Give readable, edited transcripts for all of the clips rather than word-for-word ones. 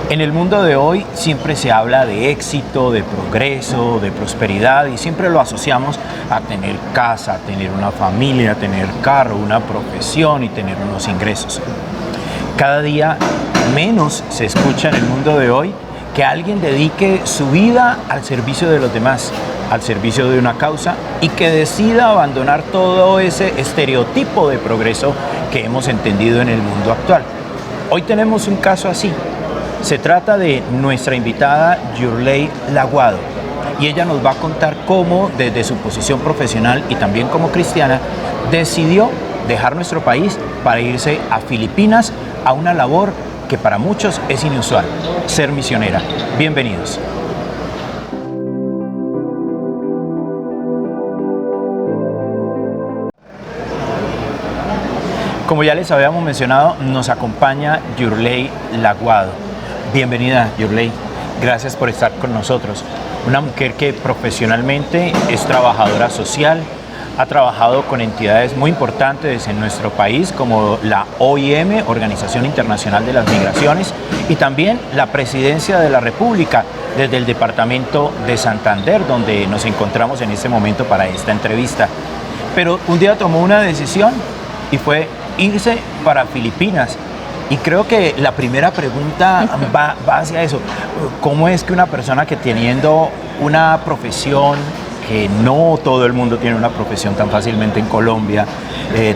En el mundo de hoy siempre se habla de éxito, de progreso, de prosperidad y siempre lo asociamos a tener casa, a tener una familia, a tener carro, una profesión y tener unos ingresos. Cada día menos se escucha en el mundo de hoy que alguien dedique su vida al servicio de los demás, al servicio de una causa y que decida abandonar todo ese estereotipo de progreso que hemos entendido en el mundo actual. Hoy tenemos un caso así. Se trata de nuestra invitada Yurley Laguado y ella nos va a contar cómo desde su posición profesional y también como cristiana decidió dejar nuestro país para irse a Filipinas a una labor que para muchos es inusual, ser misionera. Bienvenidos. Como ya les habíamos mencionado, nos acompaña Yurley Laguado. Bienvenida, Yurley. Gracias por estar con nosotros. Una mujer que profesionalmente es trabajadora social, ha trabajado con entidades muy importantes en nuestro país como la OIM, Organización Internacional de las Migraciones, y también la Presidencia de la República desde el Departamento de Santander, donde nos encontramos en este momento para esta entrevista. Pero un día tomó una decisión y fue irse para Filipinas. Y creo que la primera pregunta va hacia eso. ¿Cómo es que una persona que teniendo una profesión, que no todo el mundo tiene una profesión tan fácilmente en Colombia,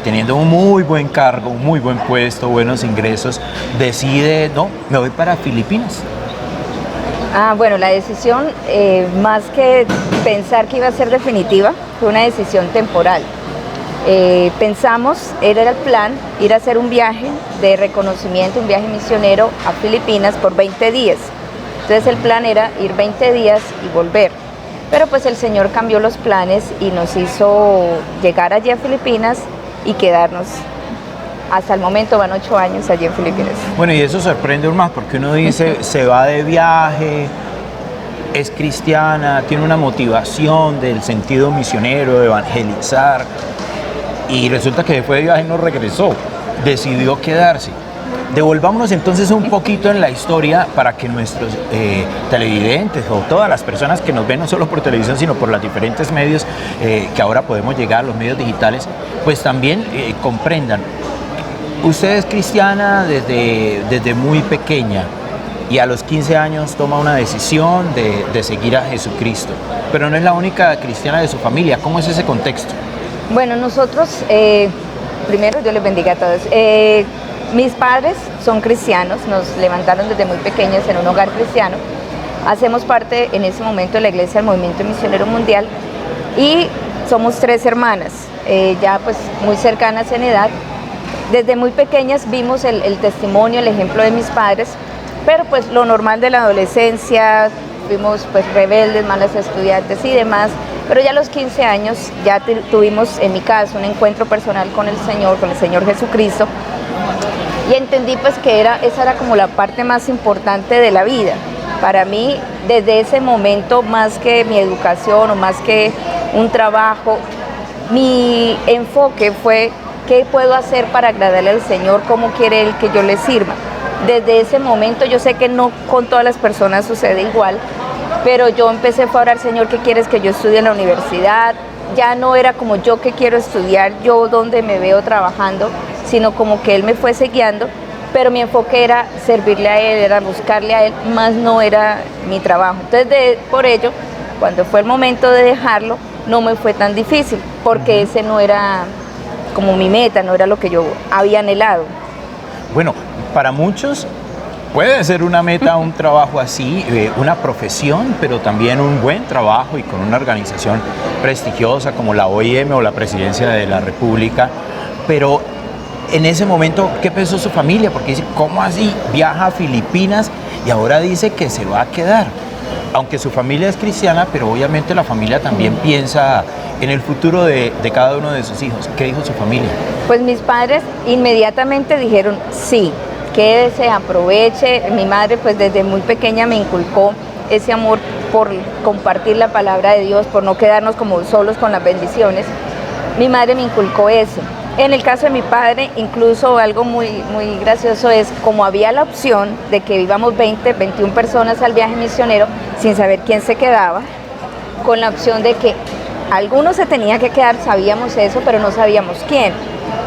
teniendo un muy buen cargo, un muy buen puesto, buenos ingresos, decide, no, me voy para Filipinas? Bueno, la decisión, más que pensar que iba a ser definitiva, fue una decisión temporal. Pensamos, era el plan, ir a hacer un viaje de reconocimiento, un viaje misionero a Filipinas por 20 días. Entonces el plan era ir 20 días y volver. Pero pues el Señor cambió los planes y nos hizo llegar allí a Filipinas y quedarnos. Hasta el momento van 8 años allí en Filipinas. Bueno, y eso sorprende aún más porque uno dice, se va de viaje, es cristiana, tiene una motivación del sentido misionero, de evangelizar. Y resulta que después de viaje no regresó, decidió quedarse. Devolvámonos entonces un poquito en la historia para que nuestros televidentes o todas las personas que nos ven no solo por televisión sino por los diferentes medios que ahora podemos llegar, los medios digitales, pues también comprendan. Usted es cristiana desde muy pequeña y a los 15 años toma una decisión de seguir a Jesucristo, pero no es la única cristiana de su familia. ¿Cómo es ese contexto? Bueno, nosotros, primero Dios les bendiga a todos. Mis padres son cristianos, nos levantaron desde muy pequeños en un hogar cristiano. Hacemos parte en ese momento de la Iglesia del Movimiento Misionero Mundial y somos 3 hermanas, ya pues muy cercanas en edad. Desde muy pequeñas vimos el testimonio, el ejemplo de mis padres, pero pues lo normal de la adolescencia, fuimos pues rebeldes, malas estudiantes y demás. Pero ya a los 15 años ya tuvimos, en mi caso, un encuentro personal con el Señor Jesucristo, y entendí pues que esa era como la parte más importante de la vida. Para mí, desde ese momento, más que mi educación o más que un trabajo, mi enfoque fue qué puedo hacer para agradarle al Señor, cómo quiere Él que yo le sirva. Desde ese momento, yo sé que no con todas las personas sucede igual, pero yo empecé a orar, Señor, ¿qué quieres que yo estudie en la universidad? Ya no era como yo que quiero estudiar, yo donde me veo trabajando, sino como que Él me fuese guiando, pero mi enfoque era servirle a Él, era buscarle a Él, más no era mi trabajo. Entonces, por ello, cuando fue el momento de dejarlo, no me fue tan difícil, porque ese no era como mi meta, no era lo que yo había anhelado. Bueno, para muchos puede ser una meta, un trabajo así, una profesión, pero también un buen trabajo y con una organización prestigiosa como la OIM o la Presidencia de la República. Pero en ese momento, ¿qué pensó su familia? Porque dice, ¿cómo así? Viaja a Filipinas y ahora dice que se va a quedar. Aunque su familia es cristiana, pero obviamente la familia también piensa en el futuro de cada uno de sus hijos. ¿Qué dijo su familia? Pues mis padres inmediatamente dijeron sí. Quédese, aproveche. Mi madre pues desde muy pequeña me inculcó ese amor por compartir la palabra de Dios, por no quedarnos como solos con las bendiciones. Mi madre me inculcó eso. En el caso de mi padre, incluso algo muy gracioso es como había la opción de que íbamos 20, 21 personas al viaje misionero sin saber quién se quedaba, con la opción de que alguno se tenía que quedar, sabíamos eso, pero no sabíamos quién.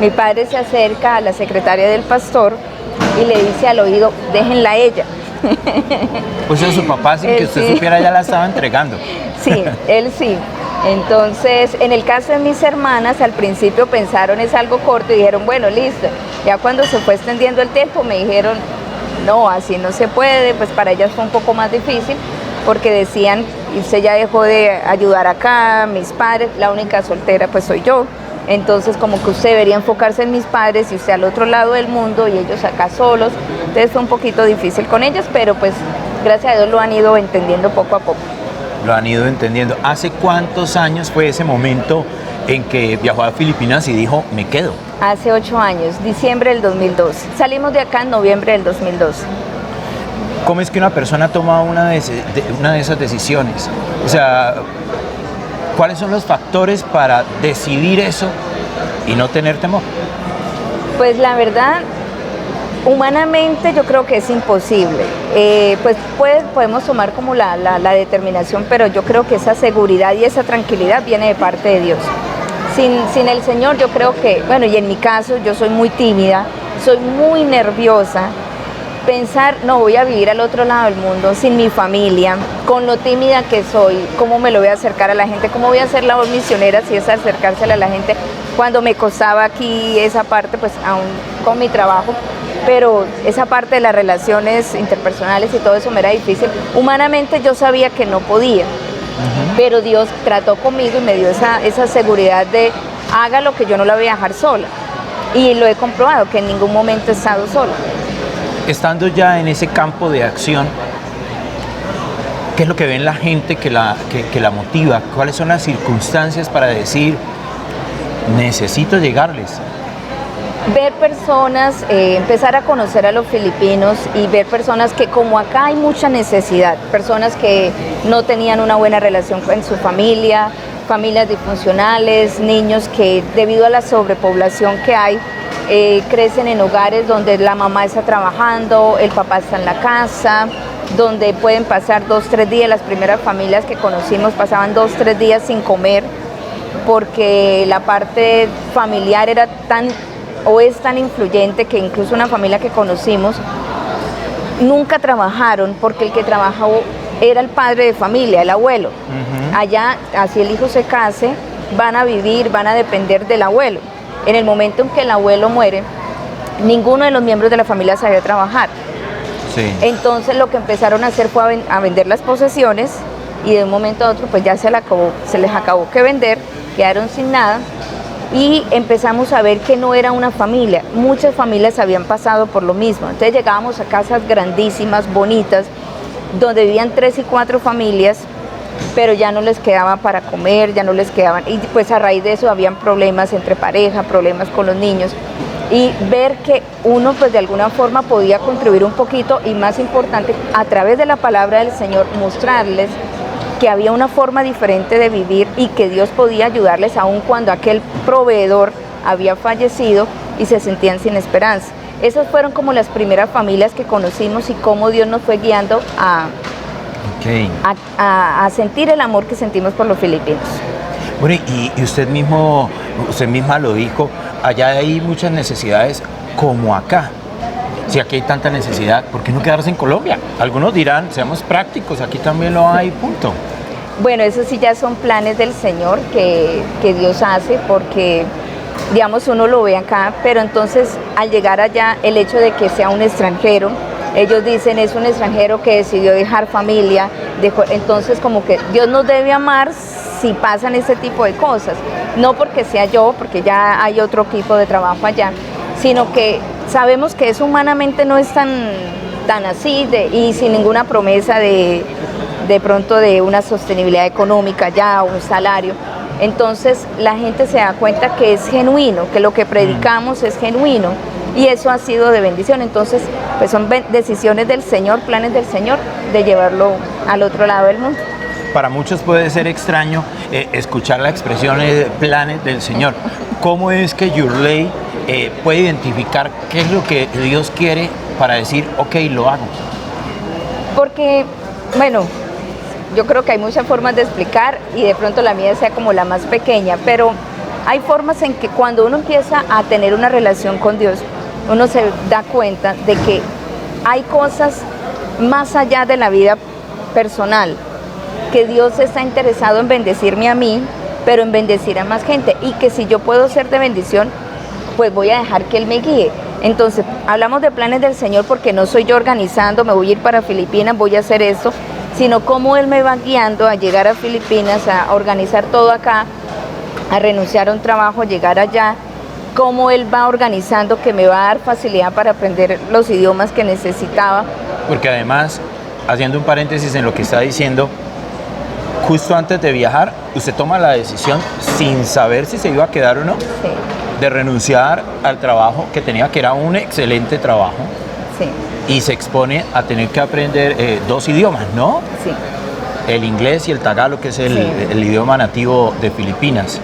Mi padre se acerca a la secretaria del pastor y le dice al oído, déjenla a ella. Pues su papá, sin que usted supiera, ya la estaba entregando. Sí, él sí. Entonces, en el caso de mis hermanas, al principio pensaron es algo corto y dijeron, bueno, listo. Ya cuando se fue extendiendo el tiempo me dijeron, no, así no se puede, pues para ellas fue un poco más difícil, porque decían, y usted ya dejó de ayudar acá, mis padres, la única soltera pues soy yo. Entonces como que usted debería enfocarse en mis padres y usted al otro lado del mundo y ellos acá solos. Entonces fue un poquito difícil con ellas, pero pues gracias a Dios lo han ido entendiendo poco a poco. Lo han ido entendiendo. ¿Hace cuántos años fue ese momento en que viajó a Filipinas y dijo, me quedo? Hace 8 años, diciembre del 2012. Salimos de acá en noviembre del 2012. ¿Cómo es que una persona toma una de esas decisiones? O sea, ¿cuáles son los factores para decidir eso y no tener temor? Pues la verdad, humanamente yo creo que es imposible. Podemos tomar como la determinación, pero yo creo que esa seguridad y esa tranquilidad viene de parte de Dios. Sin el Señor yo creo que, bueno, y en mi caso yo soy muy tímida, soy muy nerviosa. Pensar, no, voy a vivir al otro lado del mundo, sin mi familia, con lo tímida que soy, cómo me lo voy a acercar a la gente, cómo voy a hacer labor misionera si es acercársela a la gente, cuando me costaba aquí esa parte, pues aún con mi trabajo, pero esa parte de las relaciones interpersonales y todo eso me era difícil. Humanamente yo sabía que no podía, pero Dios trató conmigo y me dio esa seguridad de haga lo que yo no la voy a dejar sola. Y lo he comprobado, que en ningún momento he estado sola. Estando ya en ese campo de acción, ¿qué es lo que ve en la gente que la motiva? ¿Cuáles son las circunstancias para decir, necesito llegarles? Ver personas, empezar a conocer a los filipinos y ver personas que como acá hay mucha necesidad, personas que no tenían una buena relación con su familia, familias disfuncionales, niños que debido a la sobrepoblación que hay, crecen en hogares donde la mamá está trabajando, el papá está en la casa, donde pueden pasar 2, 3 días. Las primeras familias que conocimos pasaban 2, 3 días sin comer porque la parte familiar era es tan influyente que incluso una familia que conocimos nunca trabajaron porque el que trabajó era el padre de familia, el abuelo. Allá, así el hijo se case, van a vivir, van a depender del abuelo. En el momento en que el abuelo muere, ninguno de los miembros de la familia sabía trabajar. Sí. Entonces lo que empezaron a hacer fue a vender las posesiones y de un momento a otro pues ya se les acabó que vender, quedaron sin nada y empezamos a ver que no era una familia. Muchas familias habían pasado por lo mismo. Entonces llegábamos a casas grandísimas, bonitas, donde vivían 3 y 4 familias, pero ya no les quedaba para comer, ya no les quedaban, y pues a raíz de eso habían problemas entre pareja, problemas con los niños, y ver que uno pues de alguna forma podía contribuir un poquito y más importante, a través de la palabra del Señor, mostrarles que había una forma diferente de vivir y que Dios podía ayudarles aun cuando aquel proveedor había fallecido y se sentían sin esperanza. Esas fueron como las primeras familias que conocimos y cómo Dios nos fue guiando a sentir el amor que sentimos por los filipinos. Bueno, y usted misma lo dijo, allá hay muchas necesidades como acá. Si aquí hay tanta necesidad, ¿por qué no quedarse en Colombia? Algunos dirán, seamos prácticos, aquí también lo hay, punto. Bueno, eso sí ya son planes del Señor que Dios hace porque, digamos, uno lo ve acá, pero entonces al llegar allá, el hecho de que sea un extranjero, ellos dicen es un extranjero que decidió dejar familia, entonces como que Dios nos debe amar si pasan ese tipo de cosas, no porque sea yo, porque ya hay otro equipo de trabajo allá, sino que sabemos que eso humanamente no es tan así y sin ninguna promesa de pronto de una sostenibilidad económica ya, un salario. Entonces la gente se da cuenta que es genuino, que lo que predicamos es genuino y eso ha sido de bendición. Entonces pues son decisiones del Señor, planes del Señor de llevarlo al otro lado del mundo. Para muchos puede ser extraño escuchar la expresión planes del Señor, ¿Cómo es que Yurley puede identificar qué es lo que Dios quiere para decir, ok, lo hago? Porque, bueno, yo creo que hay muchas formas de explicar y de pronto la mía sea como la más pequeña, pero hay formas en que cuando uno empieza a tener una relación con Dios, uno se da cuenta de que hay cosas más allá de la vida personal, que Dios está interesado en bendecirme a mí, pero en bendecir a más gente, y que si yo puedo ser de bendición, pues voy a dejar que Él me guíe. Entonces, hablamos de planes del Señor porque no soy yo organizando, me voy a ir para Filipinas, voy a hacer esto, sino cómo Él me va guiando a llegar a Filipinas, a organizar todo acá, a renunciar a un trabajo, llegar allá, cómo Él va organizando que me va a dar facilidad para aprender los idiomas que necesitaba. Porque además, haciendo un paréntesis en lo que está diciendo, justo antes de viajar, usted toma la decisión sin saber si se iba a quedar o no, Sí, de renunciar al trabajo que tenía, que era un excelente trabajo, sí, y se expone a tener que aprender 2 idiomas, ¿no? sí. El inglés y el tagalo, que es Sí. el idioma nativo de Filipinas.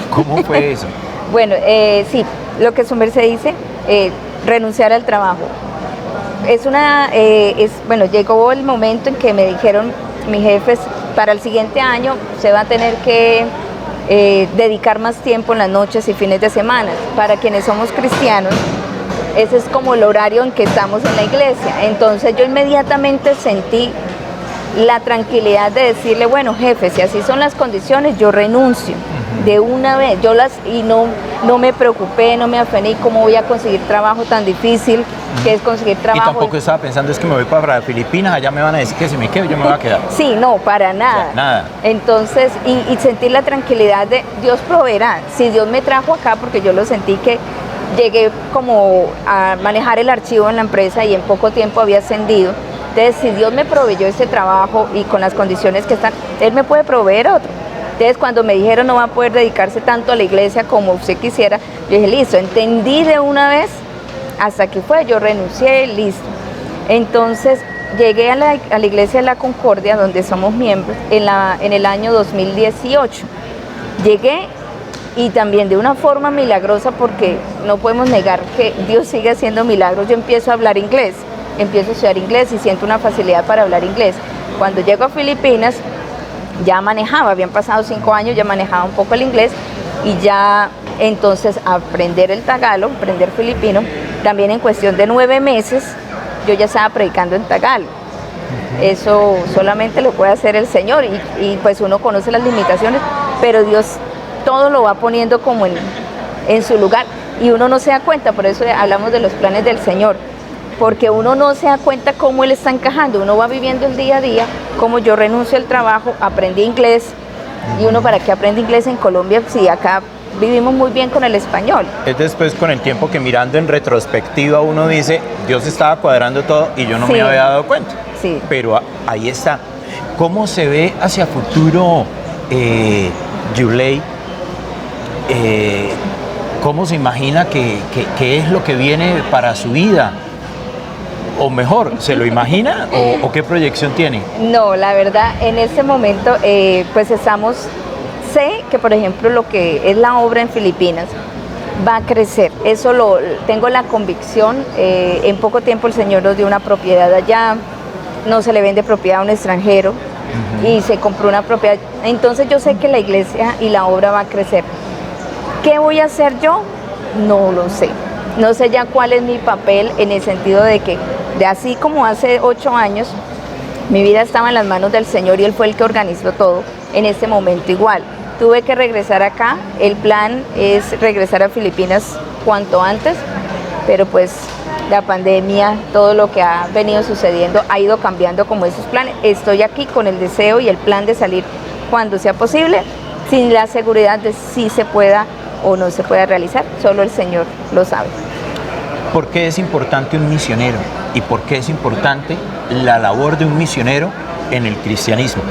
¿Cómo fue eso? Bueno, sí, lo que su merced dice, renunciar al trabajo. Bueno, llegó el momento en que me dijeron mis jefes, para el siguiente año se va a tener que dedicar más tiempo en las noches y fines de semana. Para quienes somos cristianos, ese es como el horario en que estamos en la iglesia. Entonces yo inmediatamente sentí la tranquilidad de decirle, bueno, jefe, si así son las condiciones, yo renuncio de una vez. No me preocupé, no me afané cómo voy a conseguir trabajo tan difícil que es conseguir Y trabajo. tampoco estaba pensando, es que me voy para Filipinas, allá me van a decir que si me quedo, yo me voy a quedar. Sí, no, para nada. O sea, nada. Entonces, y sentir la tranquilidad de Dios proveerá. Si Dios me trajo acá, porque yo lo sentí que llegué como a manejar el archivo en la empresa y en poco tiempo había ascendido. Entonces, si Dios me proveyó este trabajo y con las condiciones que están, Él me puede proveer otro. Entonces, cuando me dijeron no va a poder dedicarse tanto a la iglesia como usted quisiera, yo dije, listo, entendí de una vez, hasta aquí fue, yo renuncié, listo. Entonces, llegué a la iglesia de la Concordia, donde somos miembros, en el año 2018. Llegué y también de una forma milagrosa, porque no podemos negar que Dios sigue haciendo milagros. Yo empiezo a hablar inglés, empiezo a estudiar inglés y siento una facilidad para hablar inglés. Cuando llego a Filipinas, ya manejaba, habían pasado 5 años, ya manejaba un poco el inglés y ya entonces aprender el tagalo, aprender filipino, también en cuestión de 9 meses yo ya estaba predicando en tagalo. Eso solamente lo puede hacer el Señor y pues uno conoce las limitaciones, pero Dios todo lo va poniendo como en su lugar y uno no se da cuenta. Por eso hablamos de los planes del Señor, porque uno no se da cuenta cómo Él está encajando, uno va viviendo el día a día, como yo renuncio al trabajo, aprendí inglés, y uno para qué aprende inglés en Colombia si acá vivimos muy bien con el español. Es después con el tiempo que mirando en retrospectiva uno dice, Dios estaba cuadrando todo y yo no me había dado cuenta. Sí. Pero ahí está. ¿Cómo se ve hacia futuro Yurley? ¿Cómo se imagina que es lo que viene para su vida? O mejor, ¿se lo imagina o qué proyección tiene? No, la verdad, en este momento pues sé que por ejemplo lo que es la obra en Filipinas va a crecer, eso tengo la convicción. En poco tiempo el Señor nos dio una propiedad allá, no se le vende propiedad a un extranjero y se compró una propiedad, entonces yo sé que la iglesia y la obra va a crecer. ¿Qué voy a hacer yo? No lo sé. No sé ya cuál es mi papel, en el sentido de que, de así como hace 8 años, mi vida estaba en las manos del Señor y Él fue el que organizó todo, en este momento igual. Tuve que regresar acá, el plan es regresar a Filipinas cuanto antes, pero pues la pandemia, todo lo que ha venido sucediendo ha ido cambiando como esos planes. Estoy aquí con el deseo y el plan de salir cuando sea posible, sin la seguridad de si se pueda o no se pueda realizar, solo el Señor lo sabe. ¿Por qué es importante un misionero? ¿Y por qué es importante la labor de un misionero en el cristianismo?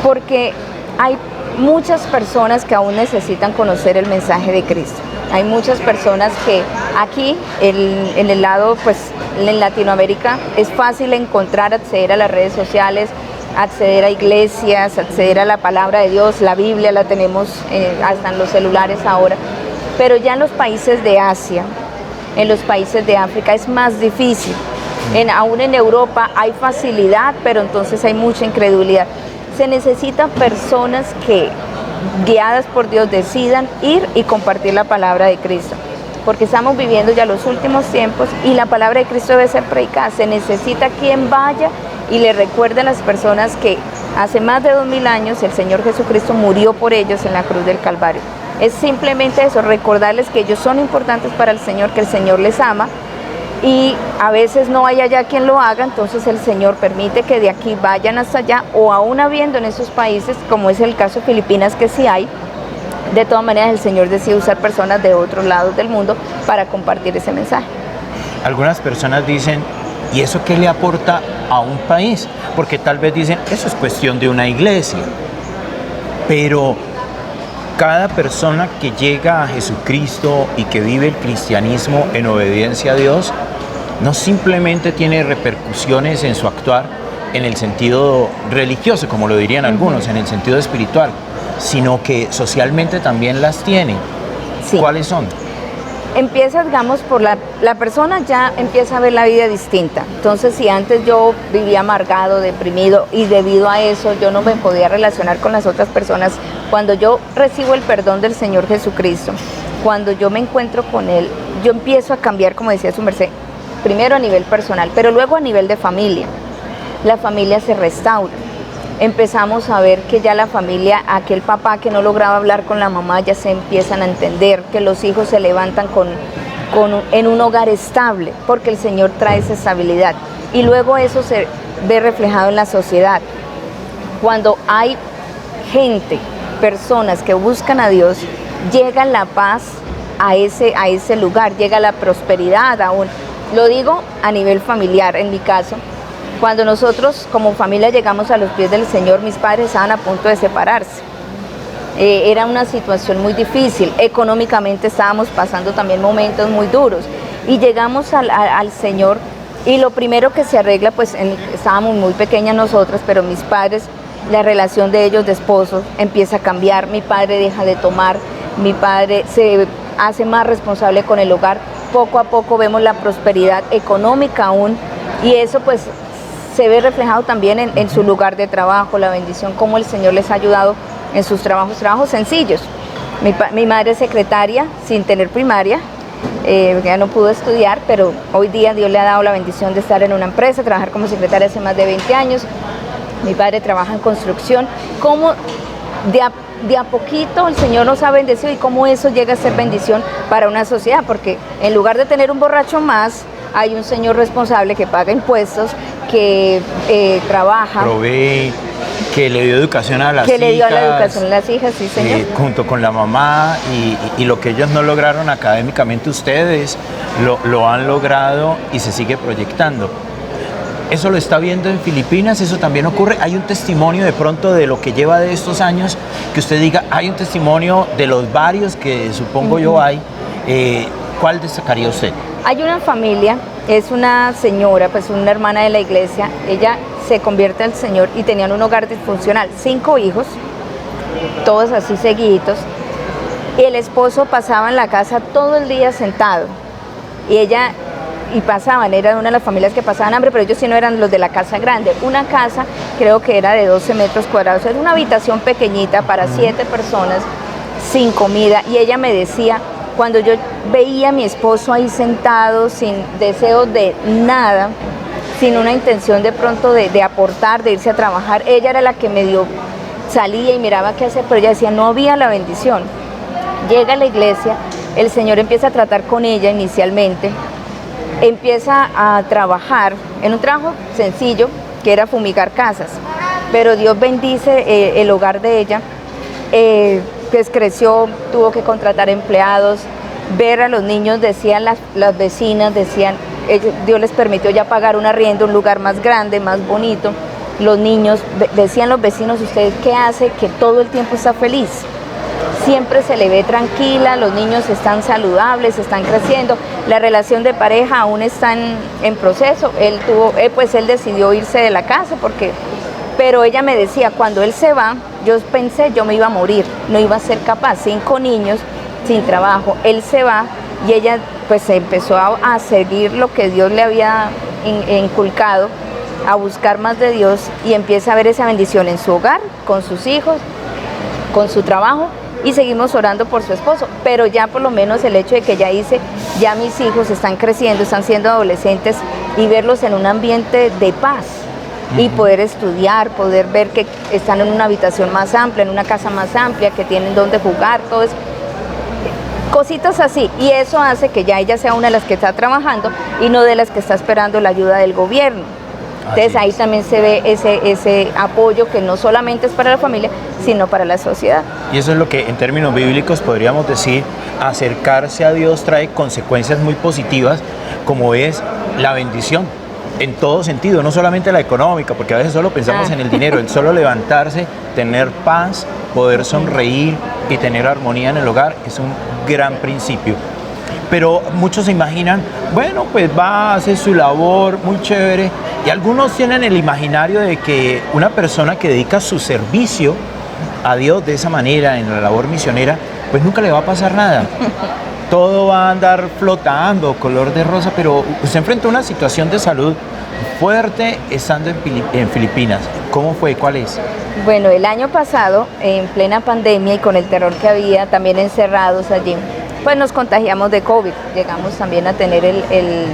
Porque hay muchas personas que aún necesitan conocer el mensaje de Cristo. Hay muchas personas que aquí, en el lado, pues en Latinoamérica, es fácil encontrar, acceder a las redes sociales, acceder a iglesias, acceder a la palabra de Dios, la Biblia la tenemos hasta en los celulares ahora, pero ya en los países de Asia, en los países de África es más difícil. Aún en Europa hay facilidad, pero entonces hay mucha incredulidad. Se necesitan personas que, guiadas por Dios, decidan ir y compartir la palabra de Cristo, porque estamos viviendo ya los últimos tiempos y la palabra de Cristo debe ser predicada. Se necesita quien vaya y le recuerde a las personas que hace más de 2000 años el Señor Jesucristo murió por ellos en la cruz del Calvario. Es simplemente eso, recordarles que ellos son importantes para el Señor, que el Señor les ama, y a veces no hay allá quien lo haga, entonces el Señor permite que de aquí vayan hasta allá, o aún habiendo en esos países, como es el caso de Filipinas, que sí hay, de todas maneras el Señor decide usar personas de otros lados del mundo para compartir ese mensaje. Algunas personas dicen, ¿y eso qué le aporta a un país? Porque tal vez dicen, eso es cuestión de una iglesia, pero cada persona que llega a Jesucristo y que vive el cristianismo en obediencia a Dios, no simplemente tiene repercusiones en su actuar en el sentido religioso, como lo dirían algunos, en el sentido espiritual, sino que socialmente también las tiene. Sí. ¿Cuáles son? Empieza, digamos, por la persona ya empieza a ver la vida distinta. Entonces, si antes yo vivía amargado, deprimido, y debido a eso yo no me podía relacionar con las otras personas, cuando yo recibo el perdón del Señor Jesucristo, cuando yo me encuentro con Él, yo empiezo a cambiar, como decía su merced, primero a nivel personal, pero luego a nivel de familia. La familia se restaura. Empezamos a ver que ya la familia, aquel papá que no lograba hablar con la mamá, ya se empiezan a entender, que los hijos se levantan en un hogar estable, porque el Señor trae esa estabilidad. Y luego eso se ve reflejado en la sociedad. Cuando hay gente, personas que buscan a Dios, llega la paz a ese lugar, llega la prosperidad aún. Lo digo a nivel familiar, en mi caso. Cuando nosotros como familia llegamos a los pies del Señor, mis padres estaban a punto de separarse. Era una situación muy difícil, económicamente estábamos pasando también momentos muy duros y llegamos al Señor, y lo primero que se arregla, pues estábamos muy pequeñas nosotras, pero mis padres, la relación de ellos de esposos empieza a cambiar, mi padre deja de tomar, mi padre se hace más responsable con el hogar, poco a poco vemos la prosperidad económica aún, y eso pues se ve reflejado también en su lugar de trabajo, la bendición, cómo el Señor les ha ayudado en sus trabajos sencillos. Mi madre es secretaria sin tener primaria, ya no pudo estudiar, pero hoy día Dios le ha dado la bendición de estar en una empresa, trabajar como secretaria hace más de 20 años. Mi padre trabaja en construcción. Cómo de a poquito el Señor nos ha bendecido y cómo eso llega a ser bendición para una sociedad, porque en lugar de tener un borracho más, hay un señor responsable que paga impuestos, que trabaja, provee, que le dio educación a las que hijas, le dio a la educación a las hijas, sí señor. Junto con la mamá, y lo que ellos no lograron académicamente, ustedes lo han logrado y se sigue proyectando. Eso lo está viendo en Filipinas, eso también ocurre. Hay un testimonio de pronto de lo que lleva de estos años, que usted diga, hay un testimonio de los varios que supongo yo hay. ¿Cuál destacaría usted? Hay una familia, es una señora, pues una hermana de la iglesia, ella se convierte al Señor y tenían un hogar disfuncional, 5 hijos, todos así seguiditos, y el esposo pasaba en la casa todo el día sentado, y pasaban, era una de las familias que pasaban hambre, pero ellos sí no eran los de la casa grande, una casa creo que era de 12 metros cuadrados, es una habitación pequeñita para 7 personas, sin comida, y ella me decía, cuando yo veía a mi esposo ahí sentado, sin deseo de nada, sin una intención de pronto de aportar, de irse a trabajar, ella era la que medio salía y miraba qué hacer, pero ella decía, no había la bendición. Llega a la iglesia, el Señor empieza a tratar con ella inicialmente, empieza a trabajar en un trabajo sencillo, que era fumigar casas, pero Dios bendice el hogar de ella, pues creció, tuvo que contratar empleados, ver a los niños, decían las vecinas, decían, Dios les permitió ya pagar un arriendo, un lugar más grande, más bonito. Los niños, decían los vecinos, ¿usted qué hace? Que todo el tiempo está feliz. Siempre se le ve tranquila, los niños están saludables, están creciendo. La relación de pareja aún está en proceso. Él decidió irse de la casa porque Pero ella me decía, cuando él se va, yo pensé, yo me iba a morir, no iba a ser capaz, 5 niños sin trabajo, él se va y ella pues empezó a seguir lo que Dios le había inculcado, a buscar más de Dios y empieza a ver esa bendición en su hogar, con sus hijos, con su trabajo y seguimos orando por su esposo, pero ya por lo menos el hecho de que ella dice, ya mis hijos están creciendo, están siendo adolescentes y verlos en un ambiente de paz y poder estudiar, poder ver que están en una habitación más amplia, en una casa más amplia, que tienen donde jugar, todo eso. Cositas así, y eso hace que ya ella sea una de las que está trabajando y no de las que está esperando la ayuda del gobierno. Entonces ahí también se ve ese apoyo que no solamente es para la familia, sino para la sociedad. Y eso es lo que en términos bíblicos podríamos decir, acercarse a Dios trae consecuencias muy positivas, como es la bendición, en todo sentido, no solamente la económica, porque a veces solo pensamos en el dinero, el solo levantarse, tener paz, poder sonreír y tener armonía en el hogar es un gran principio. Pero muchos se imaginan, bueno, pues va a hacer su labor, muy chévere, y algunos tienen el imaginario de que una persona que dedica su servicio a Dios de esa manera, en la labor misionera, pues nunca le va a pasar nada. Todo va a andar flotando, color de rosa, pero se enfrenta a una situación de salud fuerte estando en Filipinas. ¿Cómo fue? ¿Cuál es? Bueno, el año pasado, en plena pandemia y con el terror que había, también encerrados allí, pues nos contagiamos de COVID. Llegamos también a tener el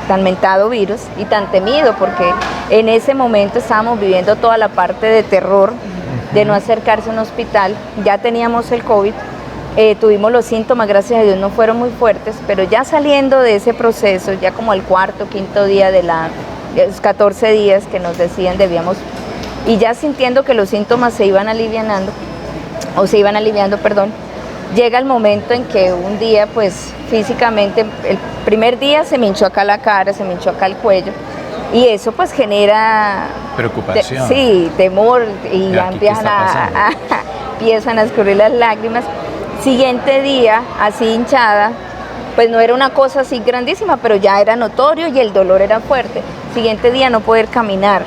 tan mentado virus y tan temido, porque en ese momento estábamos viviendo toda la parte de terror, de no acercarse a un hospital. Ya teníamos el COVID, tuvimos los síntomas, gracias a Dios no fueron muy fuertes, pero ya saliendo de ese proceso, ya como al cuarto, quinto día de los 14 días que nos decían debíamos, y ya sintiendo que los síntomas se iban aliviando, llega el momento en que un día, pues físicamente, el primer día se me hinchó acá la cara, se me hinchó acá el cuello, y eso pues genera preocupación, temor, y ya empiezan a escurrir las lágrimas. Siguiente día, así hinchada, pues no era una cosa así grandísima, pero ya era notorio y el dolor era fuerte. Siguiente día no poder caminar,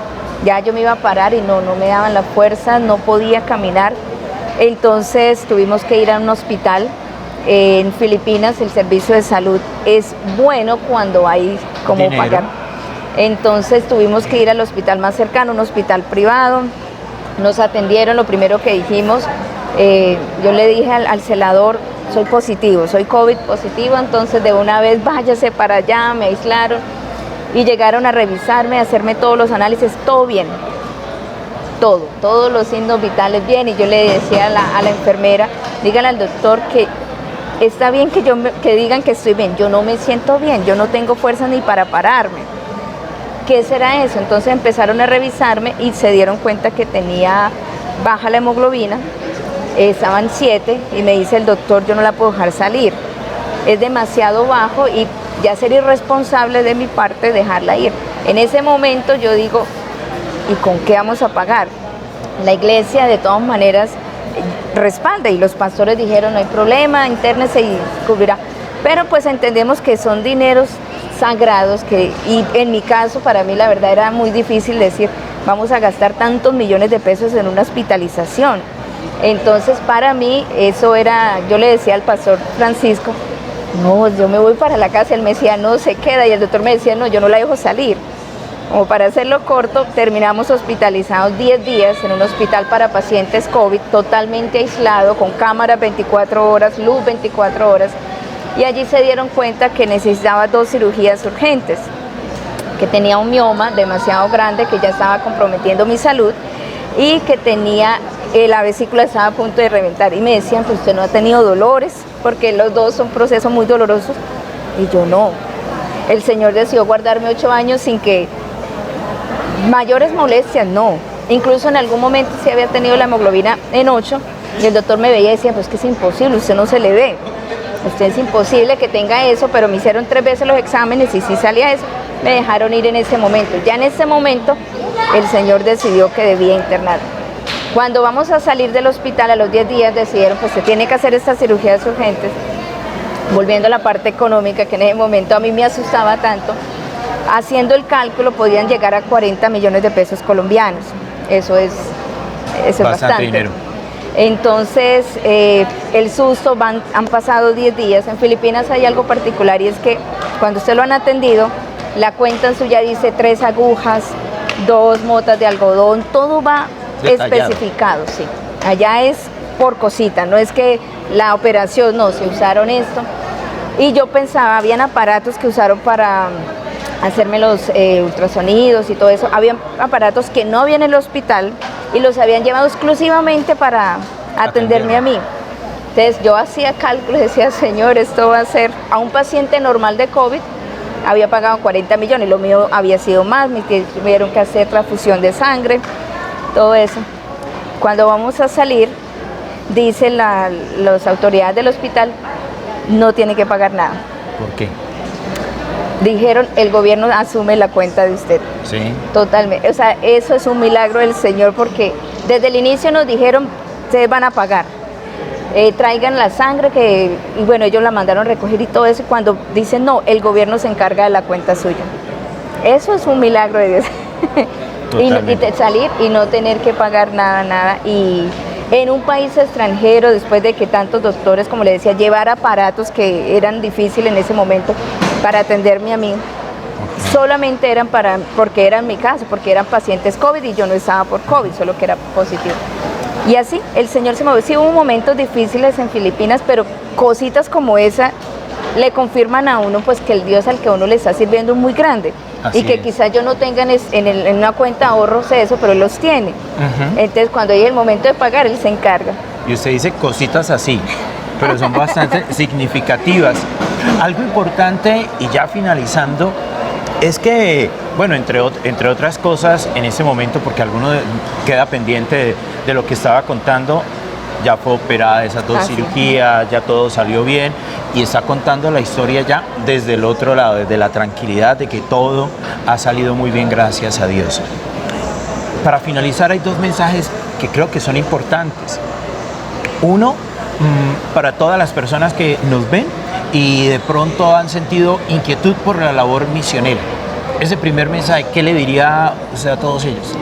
ya yo me iba a parar y no me daban la fuerza, no podía caminar. Entonces tuvimos que ir a un hospital. En Filipinas el servicio de salud es bueno cuando hay como dinero. Pagar. Entonces tuvimos que ir al hospital más cercano, un hospital privado. Nos atendieron, lo primero que dijimos, yo le dije al celador, soy positivo, soy COVID positivo, entonces de una vez váyase para allá, me aislaron y llegaron a revisarme, a hacerme todos los análisis, todo bien, todos los signos vitales bien, y yo le decía a la enfermera, dígale al doctor que está bien que digan que estoy bien, yo no me siento bien, yo no tengo fuerza ni para pararme. ¿Qué será eso? Entonces empezaron a revisarme y se dieron cuenta que tenía baja la hemoglobina, estaban 7 y me dice el doctor, yo no la puedo dejar salir, es demasiado bajo y ya sería irresponsable de mi parte dejarla ir. En ese momento yo digo, ¿y con qué vamos a pagar? La iglesia de todas maneras respalda y los pastores dijeron, no hay problema, intérnese y cubrirá. Pero pues entendemos que son dineros sagrados y en mi caso, para mí la verdad era muy difícil decir, vamos a gastar tantos millones de pesos en una hospitalización. Entonces para mí eso era, yo le decía al pastor Francisco, no, yo me voy para la casa, él me decía, no, se queda, y el doctor me decía, no, yo no la dejo salir. Como para hacerlo corto, terminamos hospitalizados 10 días en un hospital para pacientes COVID, totalmente aislado, con cámaras 24 horas, luz 24 horas, y allí se dieron cuenta que necesitaba 2 cirugías urgentes, que tenía un mioma demasiado grande que ya estaba comprometiendo mi salud y que tenía, la vesícula estaba a punto de reventar, y me decían, pues usted no ha tenido dolores, porque los dos son procesos muy dolorosos, y yo no. El Señor decidió guardarme 8 años sin que mayores molestias, no. Incluso en algún momento sí había tenido la hemoglobina en 8 y el doctor me veía y decía, pues que es imposible, usted no se le ve, usted es imposible que tenga eso, pero me hicieron 3 veces los exámenes y sí salía eso, me dejaron ir en ese momento. Ya en ese momento el Señor decidió que debía internar. Cuando vamos a salir del hospital a los 10 días decidieron, pues se tiene que hacer estas cirugías urgentes. Volviendo a la parte económica, que en ese momento a mí me asustaba tanto, haciendo el cálculo podían llegar a 40 millones de pesos colombianos. Eso es bastante. Dinero. Entonces, el susto, han pasado 10 días. En Filipinas hay algo particular y es que cuando usted lo han atendido, la cuenta suya dice 3 agujas, 2 motas de algodón, todo va detallado, especificado, sí. Allá es por cosita, no es que la operación, no, se usaron esto. Y yo pensaba, habían aparatos que usaron para hacerme los ultrasonidos y todo eso. Habían aparatos que no habían en el hospital y los habían llevado exclusivamente para atenderme a mí. Entonces yo hacía cálculos, decía, señor, esto va a ser a un paciente normal de COVID, había pagado 40 millones, lo mío había sido más, me tuvieron que hacer transfusión de sangre, todo eso. Cuando vamos a salir, dicen las autoridades del hospital, no tiene que pagar nada. ¿Por qué? Dijeron, el gobierno asume la cuenta de usted. Sí. Totalmente. O sea, eso es un milagro del Señor porque desde el inicio nos dijeron, ustedes van a pagar. Traigan la sangre y bueno, ellos la mandaron recoger y todo eso. Cuando dicen no, el gobierno se encarga de la cuenta suya. Eso es un milagro de Dios. y salir y no tener que pagar nada. Y en un país extranjero, después de que tantos doctores, como le decía, llevar aparatos que eran difíciles en ese momento para atenderme a mí, solamente eran porque era en mi caso, porque eran pacientes COVID y yo no estaba por COVID, solo que era positivo. Y así, el Señor se movió. Sí hubo momentos difíciles en Filipinas, pero cositas como esa le confirman a uno pues que el Dios al que uno le está sirviendo es muy grande. Así y que quizás yo no tenga en una cuenta de ahorros eso, pero Él los tiene. Entonces cuando llegue el momento de pagar, Él se encarga. Y usted dice cositas así, pero son bastante significativas. Algo importante, y ya finalizando, es que, bueno, entre otras cosas, en ese momento, porque alguno queda pendiente de lo que estaba contando, ya fue operada esas 2 cirugías, ya todo salió bien y está contando la historia ya desde el otro lado, desde la tranquilidad de que todo ha salido muy bien, gracias a Dios. Para finalizar, hay 2 mensajes que creo que son importantes. Uno, para todas las personas que nos ven y de pronto han sentido inquietud por la labor misionera. Ese primer mensaje, ¿qué le diría usted a todos ellos?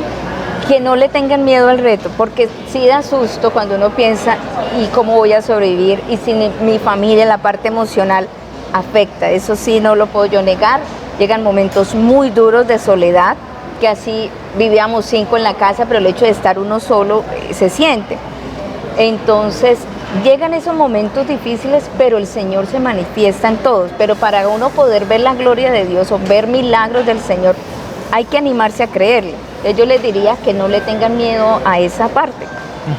Que no le tengan miedo al reto, porque sí da susto cuando uno piensa, ¿y cómo voy a sobrevivir? Y si mi familia, la parte emocional, afecta. Eso sí, no lo puedo yo negar. Llegan momentos muy duros de soledad, que así vivíamos 5 en la casa, pero el hecho de estar uno solo se siente. Entonces, llegan esos momentos difíciles, pero el Señor se manifiesta en todos. Pero para uno poder ver la gloria de Dios o ver milagros del Señor, hay que animarse a creerle. Yo les diría que no le tengan miedo a esa parte,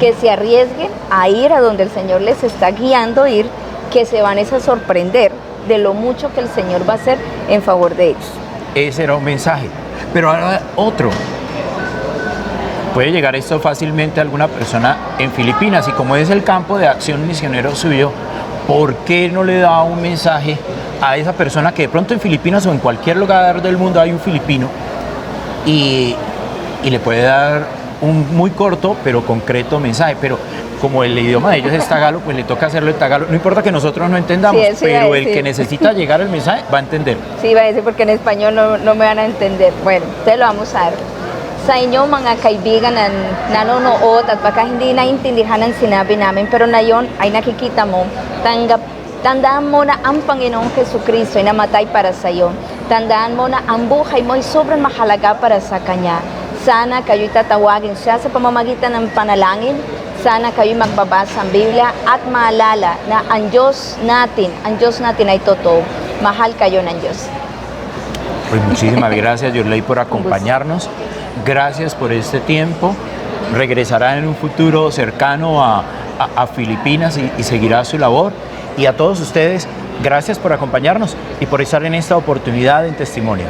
que se arriesguen a ir a donde el Señor les está guiando a ir, que se van a sorprender de lo mucho que el Señor va a hacer en favor de ellos. Ese era un mensaje. Pero ahora otro. Puede llegar esto fácilmente a alguna persona en Filipinas y como es el campo de acción misionero suyo, ¿por qué no le da un mensaje a esa persona que de pronto en Filipinas o en cualquier lugar del mundo hay un filipino y le puede dar un muy corto pero concreto mensaje? Pero como el idioma de ellos es tagalo, pues le toca hacerlo en tagalo. No importa que nosotros no entendamos, sí, pero el que necesita llegar el mensaje va a entender. Sí, va a decir porque en español no me van a entender. Bueno, te lo vamos a dar. Sa inyo mga kaibigan na nanonood at baka hindi naintindihan ang sinabi namin, pero ngayon ay nakikita mo, tandaan mo na ang Panginoong Jesucristo ay namatay para sa iyo. Tandaan mo na ang buhay mo ay sobrang mahalaga para sa Kanya. Sana kayo'y tatawagin siya sa pamamagitan ng panalangin. Sana kayo'y magbabasa ng Biblia at maalala na ang Diyos natin ay totoo. Mahal kayo ng Diyos. Pues muchísimas gracias, Yurley, por acompañarnos. Gracias por este tiempo. Regresará en un futuro cercano a Filipinas y seguirá su labor. Y a todos ustedes, gracias por acompañarnos y por estar en esta oportunidad en Testimonio.